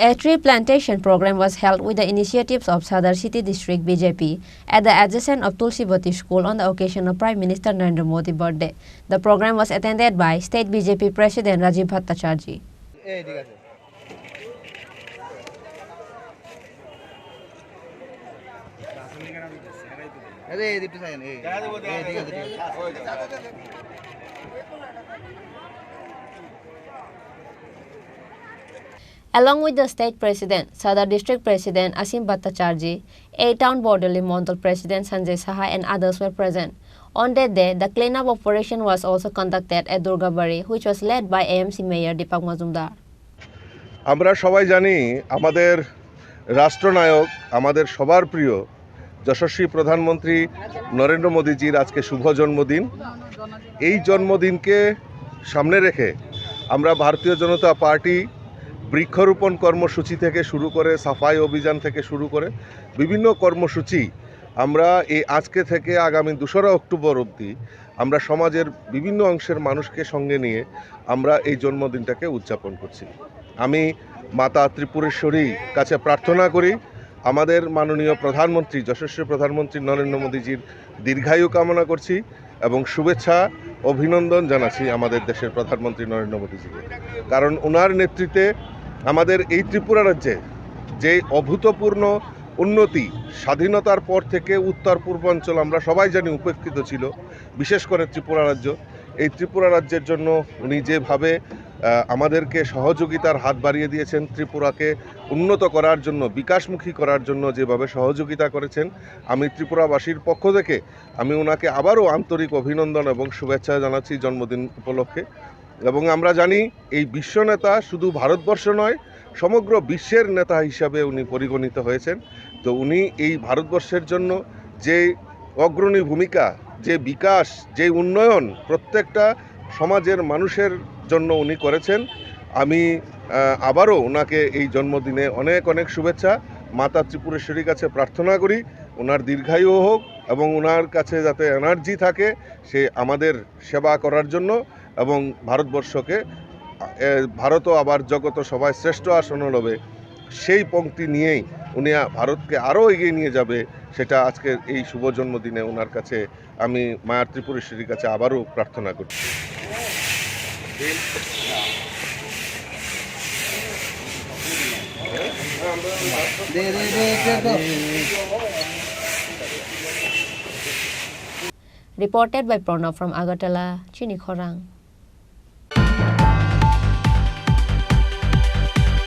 A tree plantation program was held with the initiatives of Sadar City District BJP at the adjacent of Tulshibati school on the occasion of Prime Minister Narendra Modi's birthday. The program was attended by State BJP President Rajiv Bhattacharjee. Along with the State President, Sadar District President Asim Bhattacharjee, A-Town Borderly Mondal President Sanjay Saha and others were present. On that day, the cleanup operation was also conducted at Durgabari, which was led by AMC Mayor Deepak Majumdar. আমরা সবাই জানি আমাদের রাষ্ট্রনায়ক আমাদের সবার প্রিয় যশস্বী প্রধানমন্ত্রী নরেন্দ্র মোদীজির আজকে শুভ জন্মদিন। এই জন্মদিনকে সামনে রেখে আমরা ভারতীয় জনতা পার্টি বৃক্ষরোপণ কর্মসূচি থেকে শুরু করে সাফাই অভিযান থেকে শুরু করে বিভিন্ন কর্মসূচি আমরা এই আজকে থেকে আগামী 2রা অক্টোবর অবধি আমরা সমাজের বিভিন্ন অংশের মানুষকে সঙ্গে নিয়ে আমরা এই জন্মদিনটাকে উদযাপন করছি। আমি মাতা ত্রিপুরেশ্বরী কাছে প্রার্থনা করি আমাদের মাননীয় প্রধানমন্ত্রী যশস্বী প্রধানমন্ত্রী নরেন্দ্র মোদীজির দীর্ঘায়ু কামনা করছি এবং শুভেচ্ছা অভিনন্দন জানাচ্ছি আমাদের দেশের প্রধানমন্ত্রী নরেন্দ্র মোদীজিকে। কারণ ওনার নেতৃত্বে আমাদের এই ত্রিপুরা রাজ্যে যে অভূতপূর্ণ উন্নতি স্বাধীনতার পর থেকে উত্তর পূর্বাঞ্চল আমরা সবাই জানি উপেক্ষিত ছিল, বিশেষ করে ত্রিপুরা রাজ্য। এই ত্রিপুরা রাজ্যের জন্য উনি যেভাবে আমাদেরকে সহযোগিতার হাত বাড়িয়ে দিয়েছেন, ত্রিপুরাকে উন্নত করার জন্য বিকাশমুখী করার জন্য যেভাবে সহযোগিতা করেছেন, আমি ত্রিপুরাবাসীর পক্ষ থেকে আমি ওনাকে আবারও আন্তরিক অভিনন্দন এবং শুভেচ্ছা জানাচ্ছি জন্মদিন উপলক্ষে। এবং আমরা জানি এই বিশ্ব নেতা শুধু ভারতবর্ষ নয় সমগ্র বিশ্বের নেতা হিসাবে উনি পরিগণিত হয়েছেন। তো উনি এই ভারতবর্ষের জন্য যে অগ্রণী ভূমিকা, যে বিকাশ, যে উন্নয়ন প্রত্যেকটা সমাজের মানুষের জন্য উনি করেছেন। আমি আবারও ওনাকে এই জন্মদিনে অনেক অনেক শুভেচ্ছা। মাতা ত্রিপুরেশ্বরীর কাছে প্রার্থনা করি ওনার দীর্ঘায়ু হোক এবং ওনার কাছে যাতে এনার্জি থাকে সে আমাদের সেবা করার জন্য এবং ভারতবর্ষকে ভারতও আবার জগত সবাই শ্রেষ্ঠ আসন লবে সেই পংক্তি নিয়েই উনি ভারতকে আরও এগিয়ে নিয়ে যাবে, সেটা আজকের এই শুভ জন্মদিনে ওনার কাছে আমি মায়া ত্রিপুরেশ্বরীর কাছে আবারও প্রার্থনা করছি। Reported by Pranav from Agartala, Chini Khorang.